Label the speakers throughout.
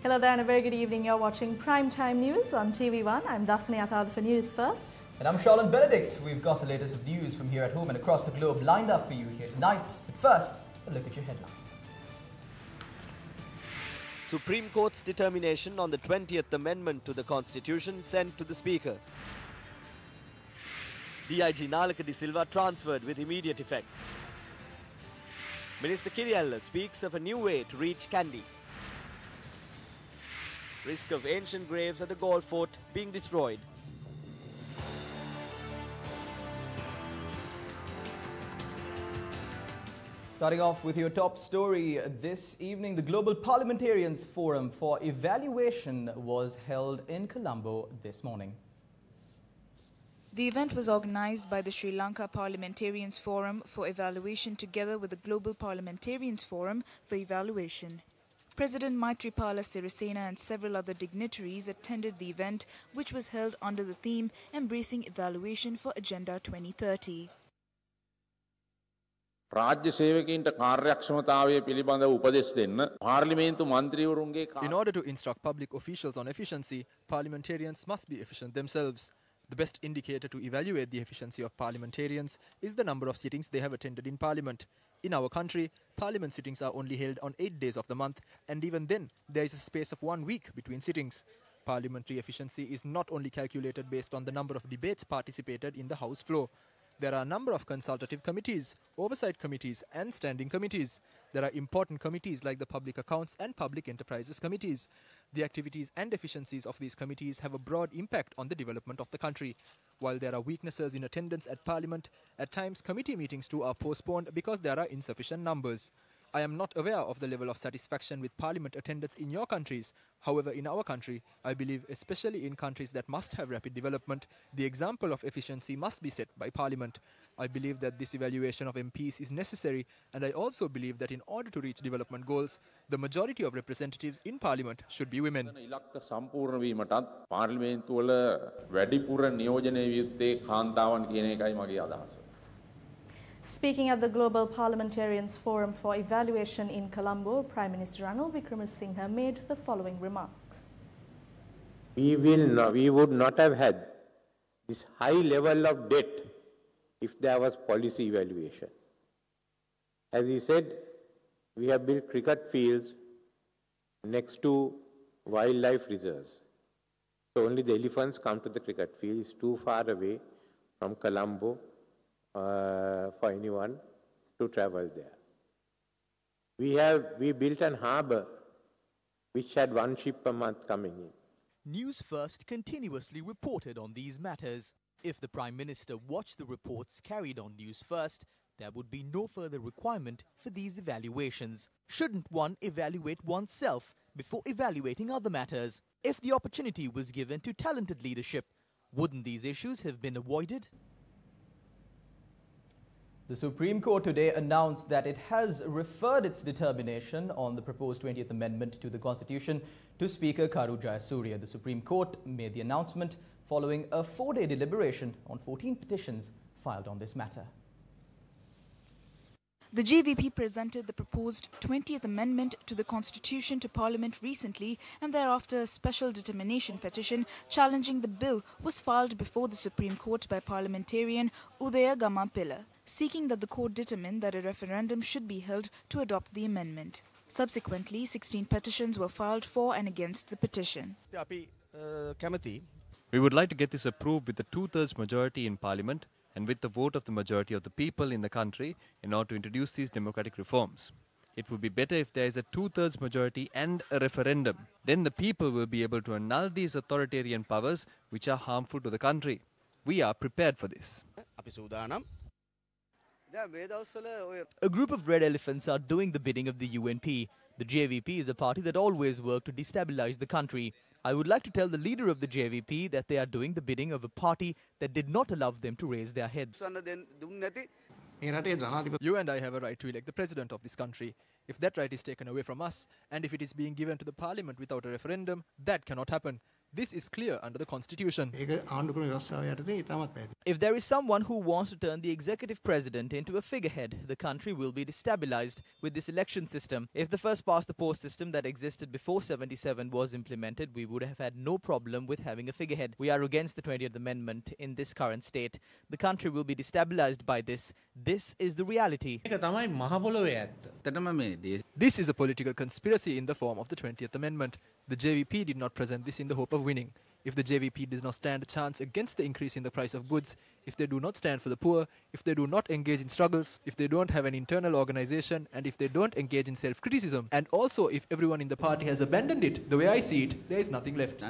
Speaker 1: Hello there and a very good evening. You're watching Primetime News on TV1. I'm Dasani Athad for News First.
Speaker 2: And I'm Charlotte Benedict. We've got the latest of news from here at home and across the globe lined up for you here tonight. But first, a look at your headlines.
Speaker 3: Supreme Court's determination on the 20th Amendment to the Constitution sent to the Speaker. DIG Nalaka de Silva transferred with immediate effect. Minister Kiriella speaks of a new way to reach Kandy. Risk of ancient graves at the Galle Fort being destroyed.
Speaker 2: Starting off with your top story this evening, the Global Parliamentarians Forum for Evaluation was held in Colombo this morning.
Speaker 4: The event was organized by the Sri Lanka Parliamentarians Forum for Evaluation together with the Global Parliamentarians Forum for Evaluation. President Maitripala Sirisena and several other dignitaries attended the event, which was held under the theme Embracing Evaluation for Agenda 2030.
Speaker 5: In order to instruct public officials on efficiency, parliamentarians must be efficient themselves. The best indicator to evaluate the efficiency of parliamentarians is the number of sittings they have attended in Parliament. In our country, Parliament sittings are only held on 8 days of the month, and even then, there is a space of 1 week between sittings. Parliamentary efficiency is not only calculated based on the number of debates participated in the House floor. There are a number of consultative committees, oversight committees and standing committees. There are important committees like the Public Accounts and Public Enterprises committees. The activities and efficiencies of these committees have a broad impact on the development of the country. While there are weaknesses in attendance at Parliament, at times committee meetings too are postponed because there are insufficient numbers. I am not aware of the level of satisfaction with Parliament attendance in your countries. However, in our country, I believe especially in countries that must have rapid development, the example of efficiency must be set by Parliament. I believe that this evaluation of MPs is necessary, and I also believe that in order to reach development goals, the majority of representatives in Parliament should be women.
Speaker 1: Speaking at the Global Parliamentarians Forum for Evaluation in Colombo, Prime Minister Ranil Wickremesinghe made the following remarks.
Speaker 6: We would not have had this high level of debt if there was policy evaluation. As he said, we have built cricket fields next to wildlife reserves. So only the elephants come to the cricket field. It's too far away from Colombo for anyone to travel there. We built an harbour which had 1 ship per month coming in.
Speaker 7: News First continuously reported on these matters. If the Prime Minister watched the reports carried on News First, there would be no further requirement for these evaluations. Shouldn't one evaluate oneself before evaluating other matters? If the opportunity was given to talented leadership, wouldn't these issues have been avoided?
Speaker 2: The Supreme Court today announced that it has referred its determination on the proposed 20th Amendment to the Constitution to Speaker Karu Jayasuriya. The Supreme Court made the announcement following a 4-day deliberation on 14 petitions filed on this matter.
Speaker 4: The JVP presented the proposed 20th Amendment to the Constitution to Parliament recently, and thereafter a special determination petition challenging the bill was filed before the Supreme Court by parliamentarian Udaya Dharmapala, seeking that the court determine that a referendum should be held to adopt the amendment. Subsequently, 16 petitions were filed for and against the petition.
Speaker 8: We would like to get this approved with a 2/3 majority in Parliament and with the vote of the majority of the people in the country in order to introduce these democratic reforms. It would be better if there is a 2/3 majority and a referendum. Then the people will be able to annul these authoritarian powers which are harmful to the country. We are prepared for this.
Speaker 7: A group of red elephants are doing the bidding of the UNP. The JVP is a party that always worked to destabilize the country. I would like to tell the leader of the JVP that they are doing the bidding of a party that did not allow them to raise their heads.
Speaker 5: You and I have a right to elect the president of this country. If that right is taken away from us, and if it is being given to the Parliament without a referendum, that cannot happen. This is clear under the Constitution.
Speaker 7: If there is someone who wants to turn the executive president into a figurehead, the country will be destabilized with this election system. If the first past the post system that existed before 77 was implemented, we would have had no problem with having a figurehead. We are against the 20th Amendment in this current state. The country will be destabilized by this. This is the reality.
Speaker 5: This is a political conspiracy in the form of the 20th Amendment. The JVP did not present this in the hope of winning. If the JVP does not stand a chance against the increase in the price of goods, if they do not stand for the poor, if they do not engage in struggles, if they don't have an internal organization, and if they don't engage in self-criticism, and also if everyone in the party has abandoned it, the way I see it, there is nothing left.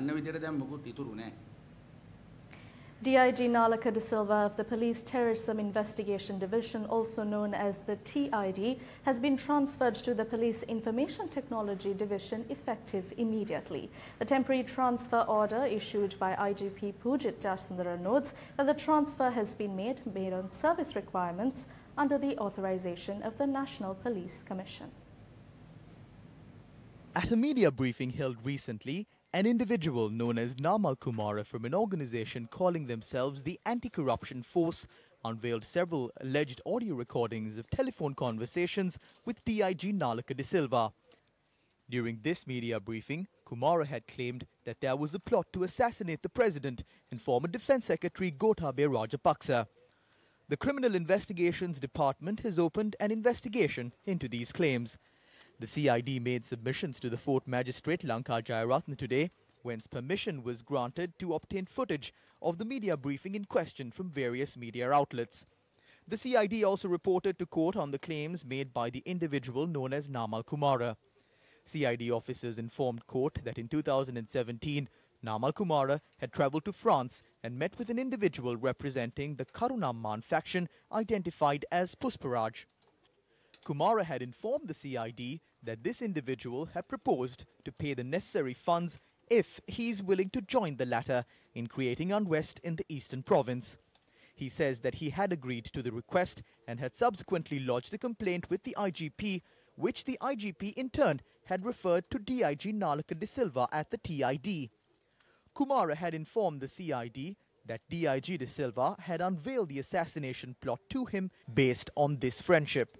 Speaker 1: DIG Nalaka De Silva of the Police Terrorism Investigation Division, also known as the TID, has been transferred to the Police Information Technology Division effective immediately. The temporary transfer order issued by IGP Pujit Dasundara notes that the transfer has been made on service requirements under the authorization of the National Police Commission.
Speaker 7: At a media briefing held recently, an individual known as Namal Kumara from an organization calling themselves the Anti-Corruption Force unveiled several alleged audio recordings of telephone conversations with DIG Nalaka De Silva. During this media briefing, Kumara had claimed that there was a plot to assassinate the president and former Defence Secretary Gotabaya Rajapaksa. The Criminal Investigations Department has opened an investigation into these claims. The CID made submissions to the Fort Magistrate Lanka Jayaratne today, whence permission was granted to obtain footage of the media briefing in question from various media outlets. The CID also reported to court on the claims made by the individual known as Namal Kumara. CID officers informed court that in 2017, Namal Kumara had travelled to France and met with an individual representing the Karunamman faction identified as Pusparaj. Kumara had informed the CID that this individual had proposed to pay the necessary funds if he is willing to join the latter in creating unrest in the eastern province. He says that he had agreed to the request and had subsequently lodged a complaint with the IGP, which the IGP in turn had referred to DIG Nalaka De Silva at the TID. Kumara had informed the CID that DIG De Silva had unveiled the assassination plot to him based on this friendship.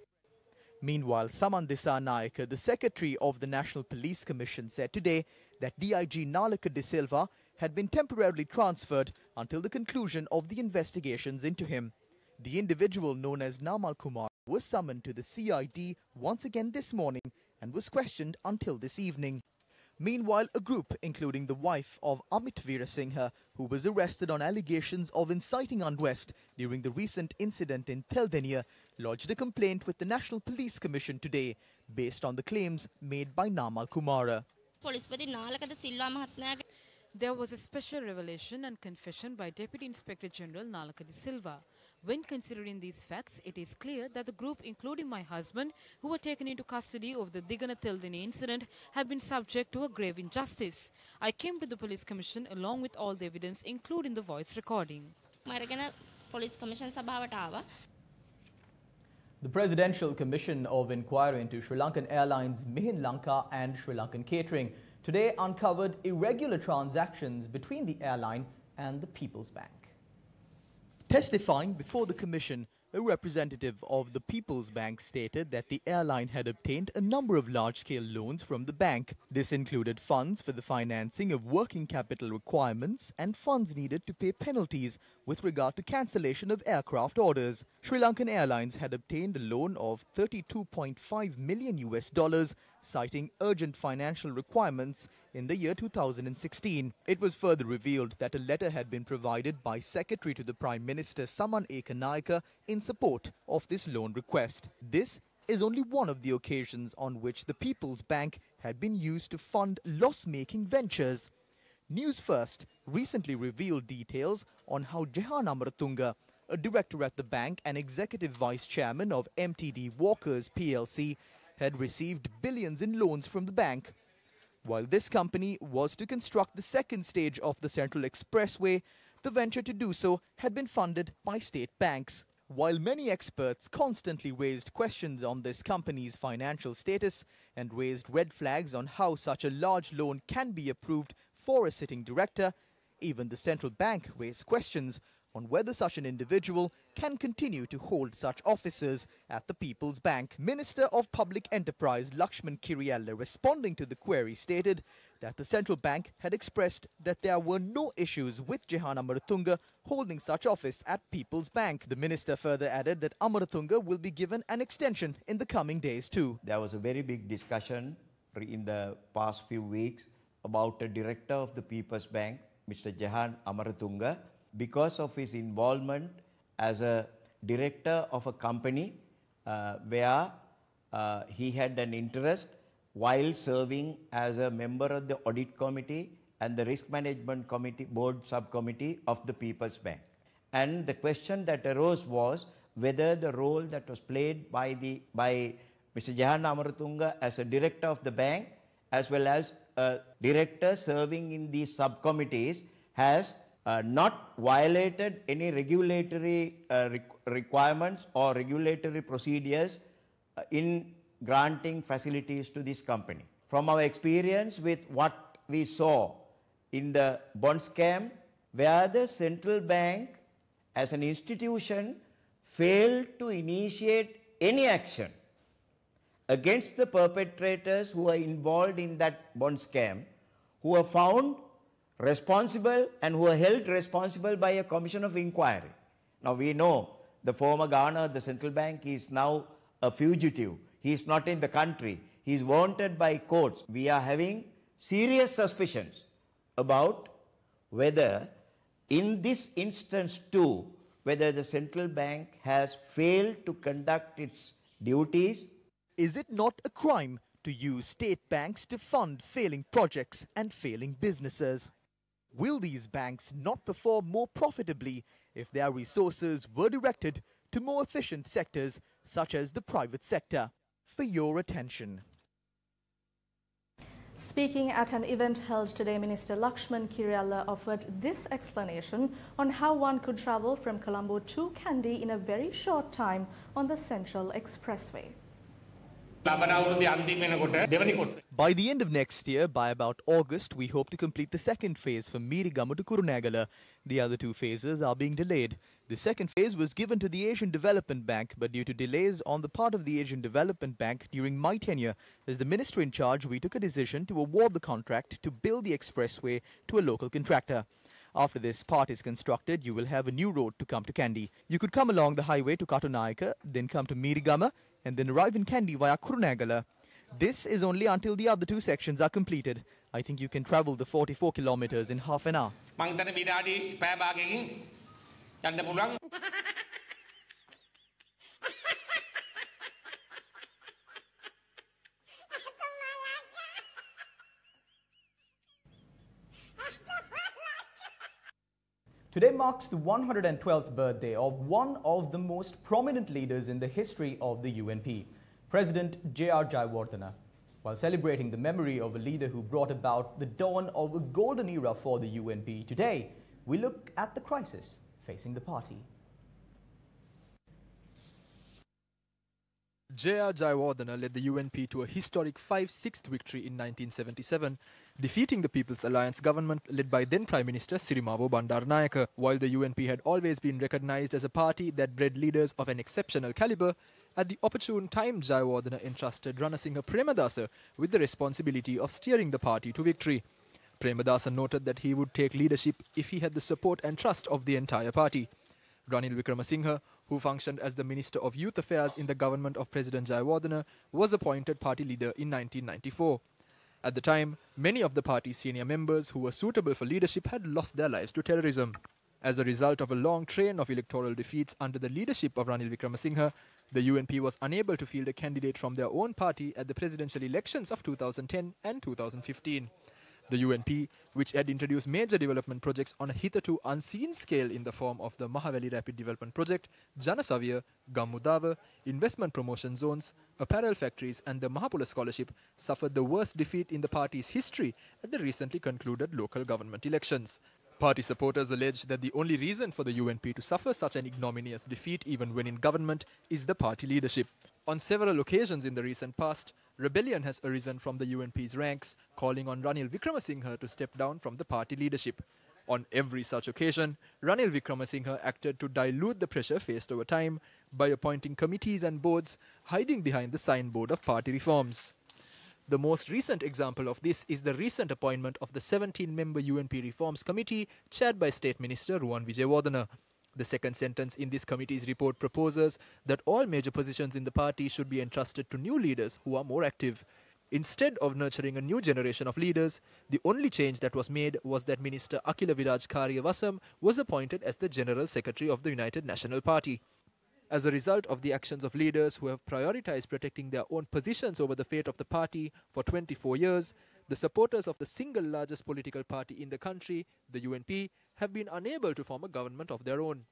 Speaker 7: Meanwhile, Samandisa Nayaka, the Secretary of the National Police Commission, said today that DIG Nalaka De Silva had been temporarily transferred until the conclusion of the investigations into him. The individual known as Namal Kumar was summoned to the CID once again this morning and was questioned until this evening. Meanwhile, a group, including the wife of Amit Veerasinghe, who was arrested on allegations of inciting unrest during the recent incident in Theldenia, lodged a complaint with the National Police Commission today, based on the claims made by Namal Kumara.
Speaker 9: There was a special revelation and confession by Deputy Inspector General Nalaka De Silva. When considering these facts, it is clear that the group, including my husband, who were taken into custody of the Digana Theldenia incident, have been subject to a grave injustice. I came to the Police Commission along with all the evidence, including the voice recording.
Speaker 2: The Presidential Commission of Inquiry into Sri Lankan Airlines, Mihin Lanka and Sri Lankan Catering today uncovered irregular transactions between the airline and the People's Bank.
Speaker 7: Testifying before the commission, a representative of the People's Bank stated that the airline had obtained a number of large-scale loans from the bank. This included funds for the financing of working capital requirements and funds needed to pay penalties with regard to cancellation of aircraft orders. Sri Lankan Airlines had obtained a loan of $32.5 million, citing urgent financial requirements in the year 2016. It was further revealed that a letter had been provided by Secretary to the Prime Minister Saman Ekanayake in support of this loan request. This is only one of the occasions on which the People's Bank had been used to fund loss-making ventures. Newsfirst recently revealed details on how Jehan Amaratunga, a director at the bank and executive vice chairman of MTD Walkers PLC, had received billions in loans from the bank. While this company was to construct the second stage of the Central Expressway, the venture to do so had been funded by state banks. While many experts constantly raised questions on this company's financial status and raised red flags on how such a large loan can be approved for a sitting director. Even the central bank raised questions on whether such an individual can continue to hold such offices at the People's Bank. Minister of Public Enterprise Lakshman Kiriyalla, responding to the query, stated that the central bank had expressed that there were no issues with Jehan Amaratunga holding such office at People's Bank. The minister further added that Amaratunga will be given an extension in the coming days too.
Speaker 10: There was a very big discussion in the past few weeks about a director of the People's Bank, Mr. Jehan Amaratunga, because of his involvement as a director of a company where he had an interest while serving as a member of the audit committee and the risk management committee, board subcommittee of the People's Bank. And the question that arose was whether the role that was played by Mr. Jehan Amaratunga as a director of the bank as well as a director serving in these subcommittees has not violated any regulatory requirements or regulatory procedures in granting facilities to this company. From our experience with what we saw in the bond scam, where the central bank as an institution failed to initiate any action against the perpetrators who are involved in that bond scam, who are found responsible and who are held responsible by a commission of inquiry. Now we know the former governor of the central bank is now a fugitive. He is not in the country. He is wanted by courts. We are having serious suspicions about whether in this instance too, whether the central bank has failed to conduct its duties.
Speaker 7: Is it not a crime to use state banks to fund failing projects and failing businesses? Will these banks not perform more profitably if their resources were directed to more efficient sectors such as the private sector? For your attention.
Speaker 1: Speaking at an event held today, Minister Lakshman Kiriyalla offered this explanation on how one could travel from Colombo to Kandy in a very short time on the Central Expressway.
Speaker 7: By the end of next year, by about August, we hope to complete the second phase from Meerigama to Kurunegala. The other two phases are being delayed. The second phase was given to the Asian Development Bank, but due to delays on the part of the Asian Development Bank during my tenure as the minister in charge, we took a decision to award the contract to build the expressway to a local contractor. After this part is constructed, you will have a new road to come to Kandy. You could come along the highway to Katunayaka, then come to Meerigama, and then arrive in Kandy via Kurunegala. This is only until the other two sections are completed. I think you can travel the 44 kilometers in half an hour.
Speaker 2: Today marks the 112th birthday of one of the most prominent leaders in the history of the UNP, President J.R. Jayawardena. While celebrating the memory of a leader who brought about the dawn of a golden era for the UNP, today we look at the crisis facing the party.
Speaker 5: J.R. Jayawardena led the UNP to a historic 5-6 victory in 1977, defeating the People's Alliance government led by then Prime Minister Sirimavo Bandaranaike. While the UNP had always been recognized as a party that bred leaders of an exceptional caliber, at the opportune time Jayawardena entrusted Ranasinghe Premadasa with the responsibility of steering the party to victory. Premadasa noted that he would take leadership if he had the support and trust of the entire party. Ranil Wickramasinghe, who functioned as the Minister of Youth Affairs in the government of President Jayawardena, was appointed party leader in 1994. At the time, many of the party's senior members who were suitable for leadership had lost their lives to terrorism. As a result of a long train of electoral defeats under the leadership of Ranil Wickramasinghe, the UNP was unable to field a candidate from their own party at the presidential elections of 2010 and 2015. The UNP, which had introduced major development projects on a hitherto unseen scale in the form of the Mahaweli Rapid Development Project, Janasavya, Gammudava, investment promotion zones, apparel factories and the Mahapula Scholarship, suffered the worst defeat in the party's history at the recently concluded local government elections. Party supporters allege that the only reason for the UNP to suffer such an ignominious defeat even when in government is the party leadership. On several occasions in the recent past, Rebellion has arisen from the UNP's ranks, calling on Ranil Wickremesinghe to step down from the party leadership. On every such occasion, Ranil Wickremesinghe acted to dilute the pressure faced over time by appointing committees and boards, hiding behind the signboard of party reforms. The most recent example of this is the recent appointment of the 17-member UNP Reforms Committee, chaired by State Minister Ruwan Wijewardena. The second sentence in this committee's report proposes that all major positions in the party should be entrusted to new leaders who are more active. Instead of nurturing a new generation of leaders, the only change that was made was that Minister Akila Viraj Karyavasam was appointed as the General Secretary of the United National Party. As a result of the actions of leaders who have prioritized protecting their own positions over the fate of the party for 24 years, the supporters of the single largest political party in the country, the UNP, have been unable to form a government of their own.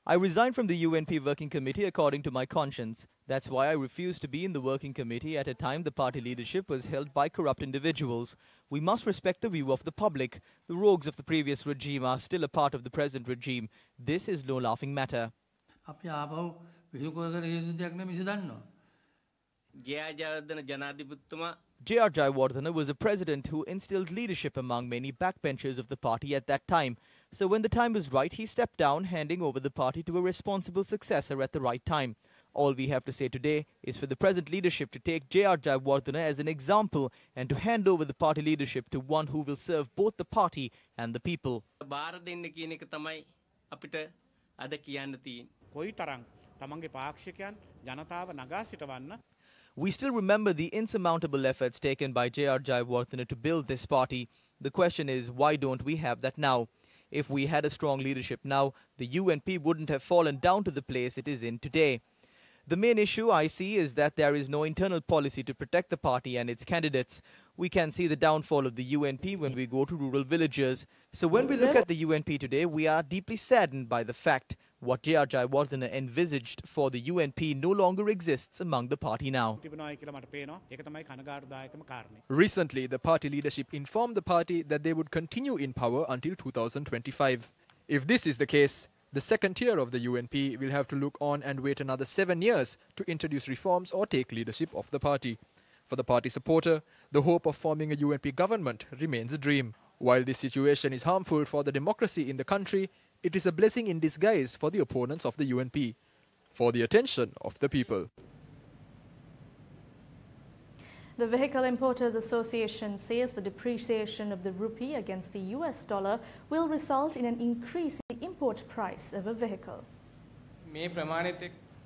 Speaker 2: I resigned from the UNP Working Committee according to my conscience. That's why I refused to be in the Working Committee at a time the party leadership was held by corrupt individuals. We must respect the view of the public. The rogues of the previous regime are still a part of the present regime. This is no laughing matter. J.R. Jayawardena was a president who instilled leadership among many backbenchers of the party at that time. So when the time was right, he stepped down, handing over the party to a responsible successor at the right time. All we have to say today is for the present leadership to take J.R. Jayawardena as an example and to hand over the party leadership to one who will serve both the party and the people. We still remember the insurmountable efforts taken by J.R. Jayawardena to build this party. The question is, why don't we have that now? If we had a strong leadership now, the UNP wouldn't have fallen down to the place it is in today. The main issue I see is that there is no internal policy to protect the party and its candidates. We can see the downfall of the UNP when we go to rural villages. So when we look at the UNP today, we are deeply saddened by the fact what J.R. Jayawardena envisaged for the UNP no longer exists among the party now.
Speaker 5: Recently, the party leadership informed the party that they would continue in power until 2025. If this is the case, the second tier of the UNP will have to look on and wait another 7 years to introduce reforms or take leadership of the party. For the party supporter, the hope of forming a UNP government remains a dream. While this situation is harmful for the democracy in the country, it is a blessing in disguise for the opponents of the UNP. For the attention of the people.
Speaker 1: The Vehicle Importers Association says the depreciation of the rupee against the US dollar will result in an increase in the import price of a vehicle.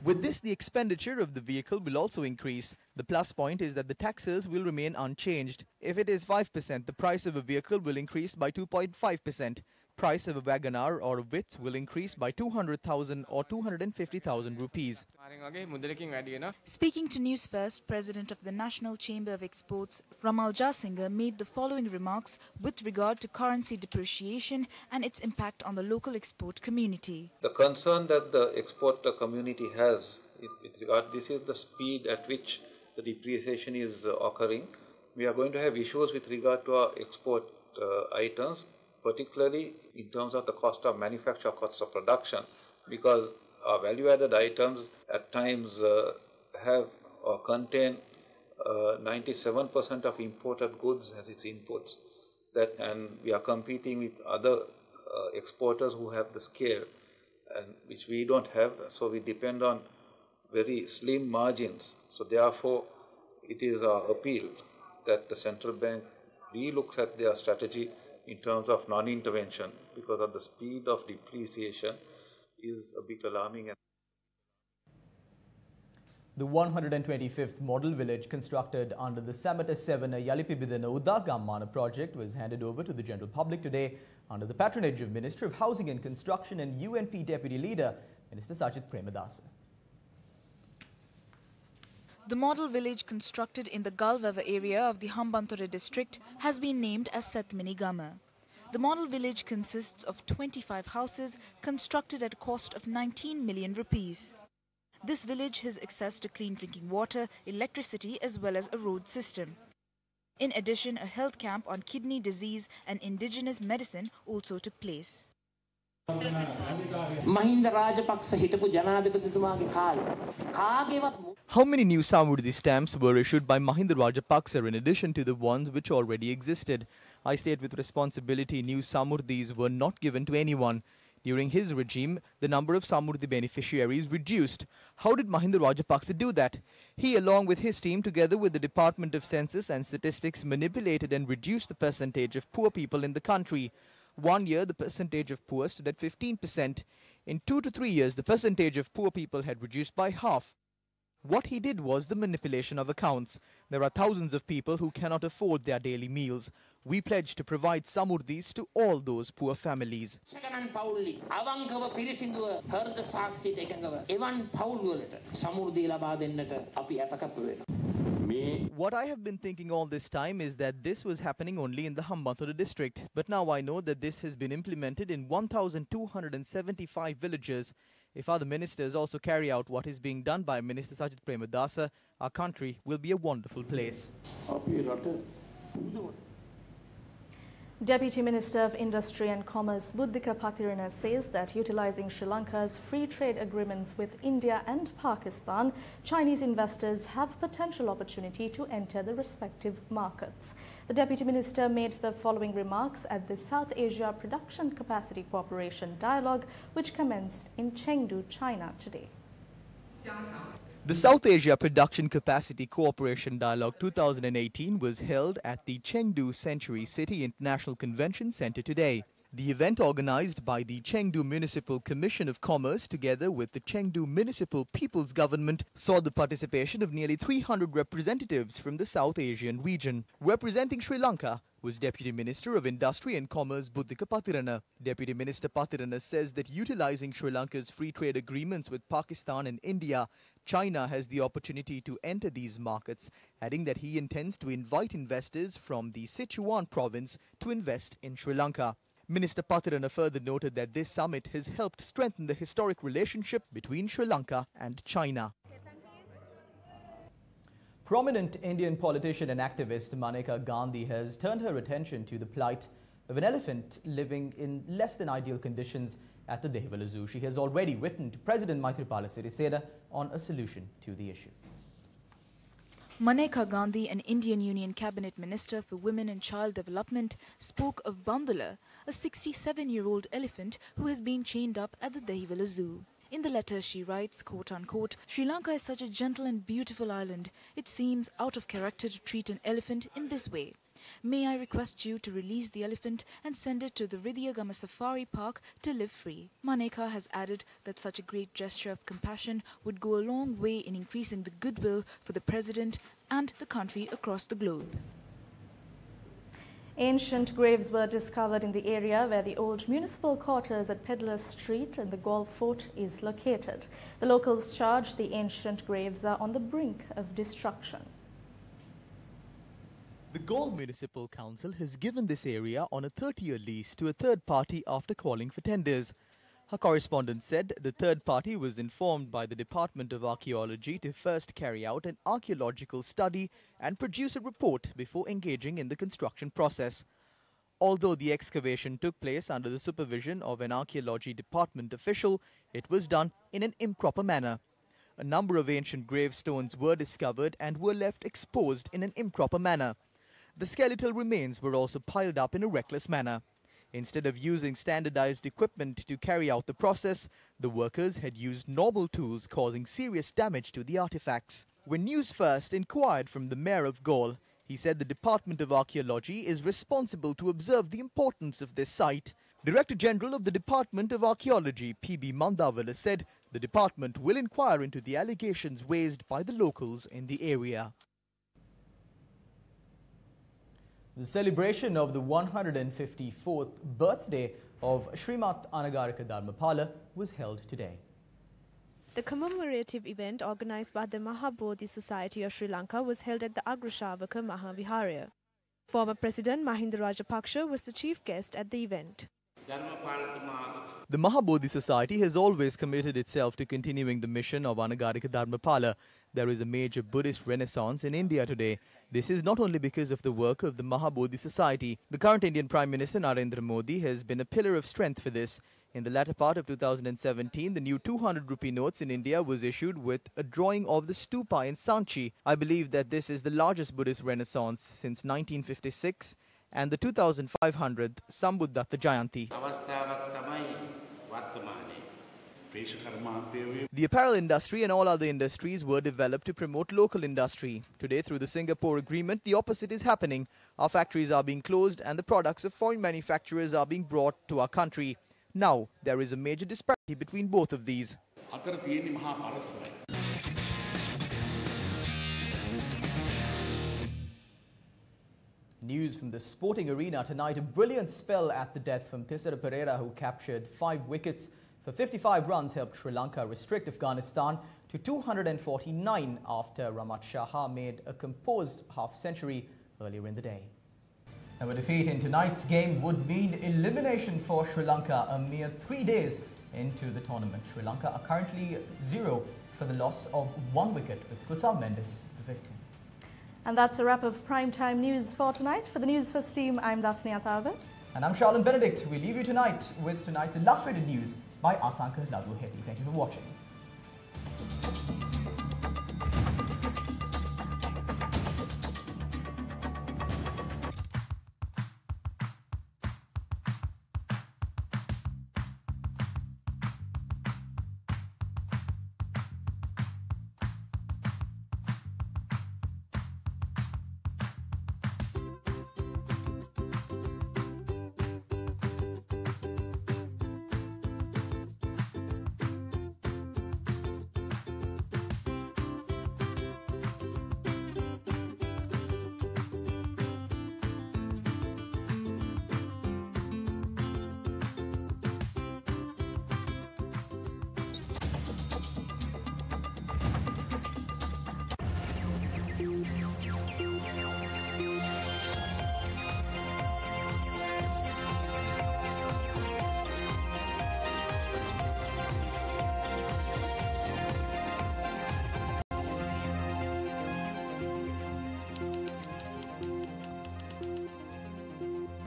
Speaker 2: With this, the expenditure of the vehicle will also increase. The plus point is that the taxes will remain unchanged. If it is 5%, the price of a vehicle will increase by 2.5%. Price of a Wagoner or a Vitz will increase by 200,000 or 250,000 rupees.
Speaker 4: Speaking to Newsfirst, President of the National Chamber of Exports, Ramal Jasinga, made the following remarks with regard to currency depreciation and its impact on the local export community.
Speaker 11: The concern that the export community has with regard to this is the speed at which the depreciation is occurring. We are going to have issues with regard to our export items, particularly in terms of the cost of manufacture, cost of production, because our value-added items at times have or contain 97% of imported goods as its inputs. And we are competing with other exporters who have the scale, and which we don't have, so we depend on very slim margins. So therefore, it is our appeal that the central bank relooks at their strategy in terms of non-intervention, because of the speed of depreciation is a bit alarming.
Speaker 2: The 125th model village constructed under the Samata 7 Yalipibidana Udagammana project was handed over to the general public today under the patronage of Minister of Housing and Construction and UNP Deputy Leader, Minister Sajid Premadasa.
Speaker 4: The model village constructed in the Galvava area of the Hambantota district has been named as Setminigama. The model village consists of 25 houses constructed at a cost of 19 million rupees. This village has access to clean drinking water, electricity as well as a road system. In addition, a health camp on kidney disease and indigenous medicine also took place.
Speaker 7: How many new Samurdhi stamps were issued by Mahinda Rajapaksa in addition to the ones which already existed? I state with responsibility, new Samurdhis were not given to anyone. During his regime, the number of Samurdhi beneficiaries reduced. How did Mahinda Rajapaksa do that? He, along with his team, together with the Department of Census and Statistics, manipulated and reduced the percentage of poor people in the country. 1 year, the percentage of poor stood at 15%. In 2 to 3 years, the percentage of poor people had reduced by half. What he did was the manipulation of accounts. There are thousands of people who cannot afford their daily meals. We pledge to provide Samurdhis to all those poor families. What I have been thinking all this time is that this was happening only in the Hambantota district. But now I know that this has been implemented in 1,275 villages. If other ministers also carry out what is being done by Minister Sajid Premadasa, our country will be a wonderful place.
Speaker 1: Deputy Minister of Industry and Commerce Buddhika Pathirana says that utilizing Sri Lanka's free trade agreements with India and Pakistan, Chinese investors have potential opportunity to enter the respective markets. The Deputy Minister made the following remarks at the South Asia Production Capacity Cooperation Dialogue, which commenced in Chengdu, China today.
Speaker 7: The South Asia Production Capacity Cooperation Dialogue 2018 was held at the Chengdu Century City International Convention Center today. The event, organized by the Chengdu Municipal Commission of Commerce together with the Chengdu Municipal People's Government, saw the participation of nearly 300 representatives from the South Asian region. Representing Sri Lanka was Deputy Minister of Industry and Commerce Buddhika Pathirana. Deputy Minister Pathirana says that utilizing Sri Lanka's free trade agreements with Pakistan and India, China has the opportunity to enter these markets, adding that he intends to invite investors from the Sichuan province to invest in Sri Lanka. Minister Pathirana further noted that this summit has helped strengthen the historic relationship between Sri Lanka and China.
Speaker 2: Prominent Indian politician and activist Maneka Gandhi has turned her attention to the plight of an elephant living in less than ideal conditions at the Dehiwala Zoo. She has already written to President Maithripala Sirisena on a solution to the issue.
Speaker 4: Maneka Gandhi, an Indian Union Cabinet Minister for Women and Child Development, spoke of Bandula, a 67-year-old elephant who has been chained up at the Dehiwala Zoo. In the letter she writes, quote-unquote, "Sri Lanka is such a gentle and beautiful island. It seems out of character to treat an elephant in this way. May I request you to release the elephant and send it to the Ridhiyagama Safari Park to live free." Maneka has added that such a great gesture of compassion would go a long way in increasing the goodwill for the President and the country across the globe.
Speaker 1: Ancient graves were discovered in the area where the old municipal quarters at Pedlar's Street and the Galle Fort is located. The locals charge the ancient graves are on the brink of destruction.
Speaker 7: The Galle Municipal Council has given this area on a 30-year lease to a third party after calling for tenders. Her correspondent said the third party was informed by the Department of Archaeology to first carry out an archaeological study and produce a report before engaging in the construction process. Although the excavation took place under the supervision of an archaeology department official, it was done in an improper manner. A number of ancient gravestones were discovered and were left exposed in an improper manner. The skeletal remains were also piled up in a reckless manner. Instead of using standardized equipment to carry out the process, the workers had used normal tools, causing serious damage to the artifacts. When Newsfirst inquired from the mayor of Galle, he said the Department of Archaeology is responsible to observe the importance of this site. Director General of the Department of Archaeology, P.B. Mandavala, said the department will inquire into the allegations raised by the locals in the area.
Speaker 2: The celebration of the 154th birthday of Srimat Anagarika Dharmapala was held today.
Speaker 12: The commemorative event organized by the Mahabodhi Society of Sri Lanka was held at the Agrashavaka Mahaviharya. Former President Mahinda Rajapaksa was the chief guest at the event.
Speaker 7: The Mahabodhi Society has always committed itself to continuing the mission of Anagarika Dharmapala. There is a major Buddhist renaissance in India today. This is not only because of the work of the Mahabodhi Society. The current Indian Prime Minister Narendra Modi has been a pillar of strength for this. In the latter part of 2017, the new 200 rupee notes in India was issued with a drawing of the stupa in Sanchi. I believe that this is the largest Buddhist renaissance since 1956 and the 2500th Sambuddhatta Jayanti. The apparel industry and all other industries were developed to promote local industry. Today, through the Singapore Agreement, the opposite is happening. Our factories are being closed and the products of foreign manufacturers are being brought to our country. Now, there is a major disparity between both of these.
Speaker 2: News from the sporting arena tonight. A brilliant spell at the death from Thisara Pereira, who captured 5 wickets for 55 runs, helped Sri Lanka restrict Afghanistan to 249 after Ramat Shaha made a composed half-century earlier in the day. Now, a defeat in tonight's game would mean elimination for Sri Lanka a mere 3 days into the tournament. Sri Lanka are currently 0 for the loss of 1 wicket, with Kusal Mendes the victim.
Speaker 1: And that's a wrap of primetime news for tonight. For the Newsfirst team, I'm Dasnia Thalbert.
Speaker 2: And I'm Charlene Benedict. We leave you tonight with tonight's illustrated news by Asanka Ladu Heti. Thank you for watching.